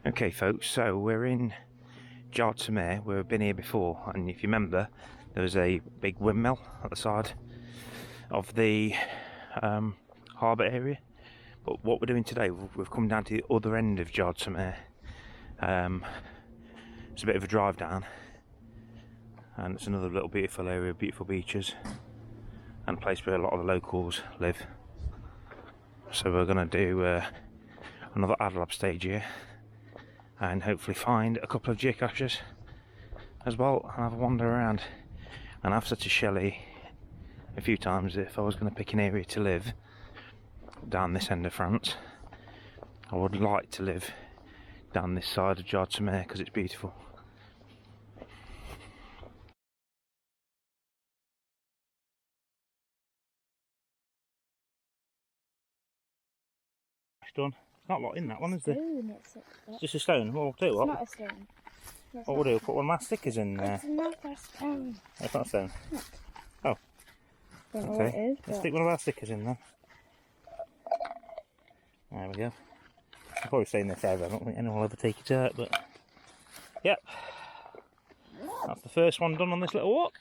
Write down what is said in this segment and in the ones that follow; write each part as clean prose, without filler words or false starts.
Okay folks, so we're in Mare. We've been here before, and if you remember there was a big windmill at the side of the harbour area. But what we're doing today, we've come down to the other end of Mare. It's a bit of a drive down, and it's another little beautiful area, beautiful beaches, and a place where a lot of the locals live. So we're going to do another ad lab stage here, and hopefully find a couple of geocaches as well and have a wander around. And I've said to Shelley a few times, if I was going to pick an area to live down this end of France, I would like to live down this side of Mare because it's beautiful. It's done. Not a lot in that one, is there? It's just a stone. Well, we'll do what? It's not a stone. What we'll do, put one of my stickers in there. It's not a stone. It's not a stone? No. Oh. Don't know what it is, Let's stick one of our stickers in there. There we go. I'll probably stay in there forever. I don't think anyone will ever take it out, but... Yep. That's the first one done on this little walk.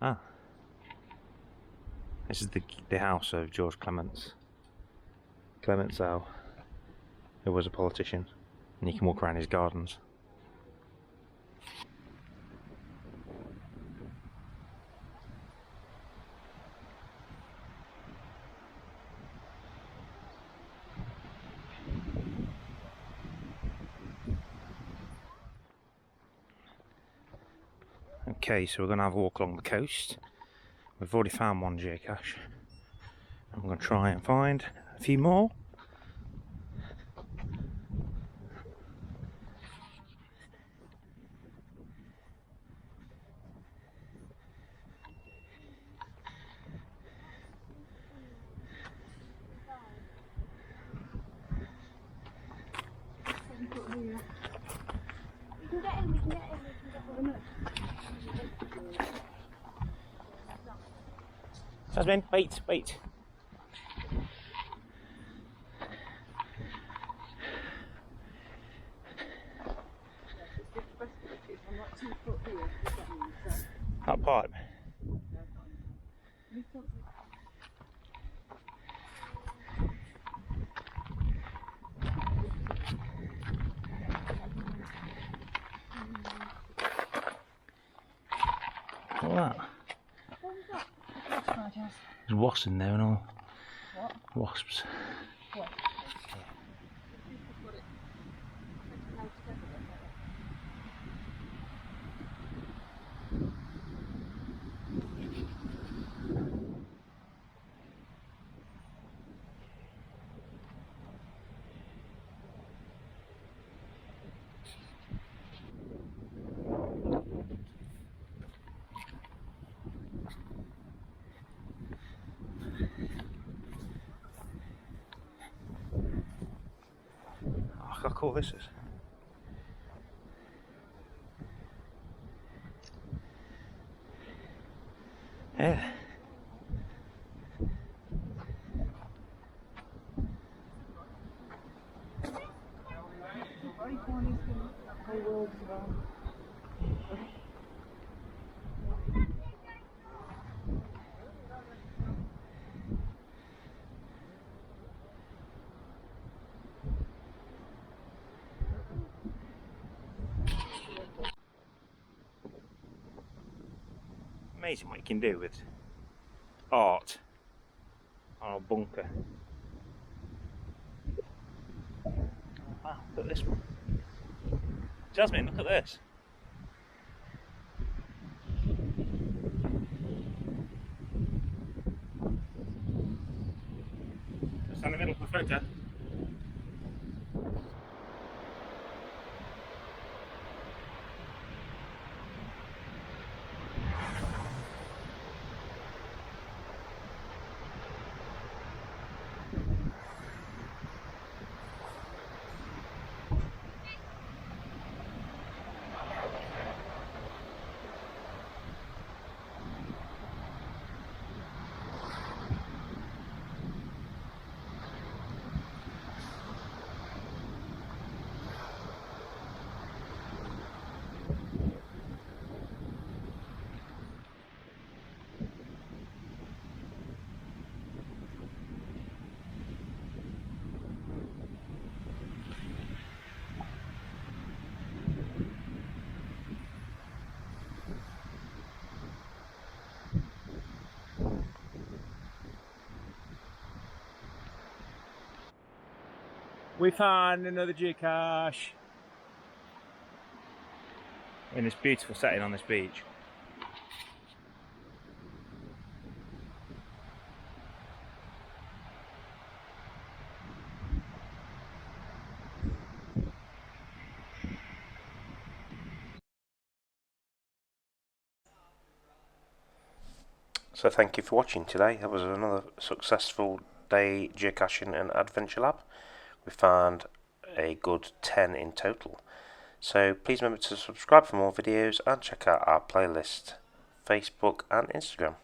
Ah. This is the house of George Clemenceau, who was a politician, and you can walk around his gardens. Okay, so we're going to have a walk along the coast. We've already found one geocache, and we're going to try and find a few more. Jasmine, wait. That pipe. What's that? There's wasps in there and all. What? Wasps. What? Look how cool this is. Yeah. Amazing what you can do with art on a bunker. Wow, look at this one. Jasmine, look at this. Just in the middle of the photo. We found another geocache in this beautiful setting on this beach. So thank you for watching today. That was another successful day geocaching and adventure lab. We found a good 10 in total. So please remember to subscribe for more videos and check out our playlist, Facebook and Instagram.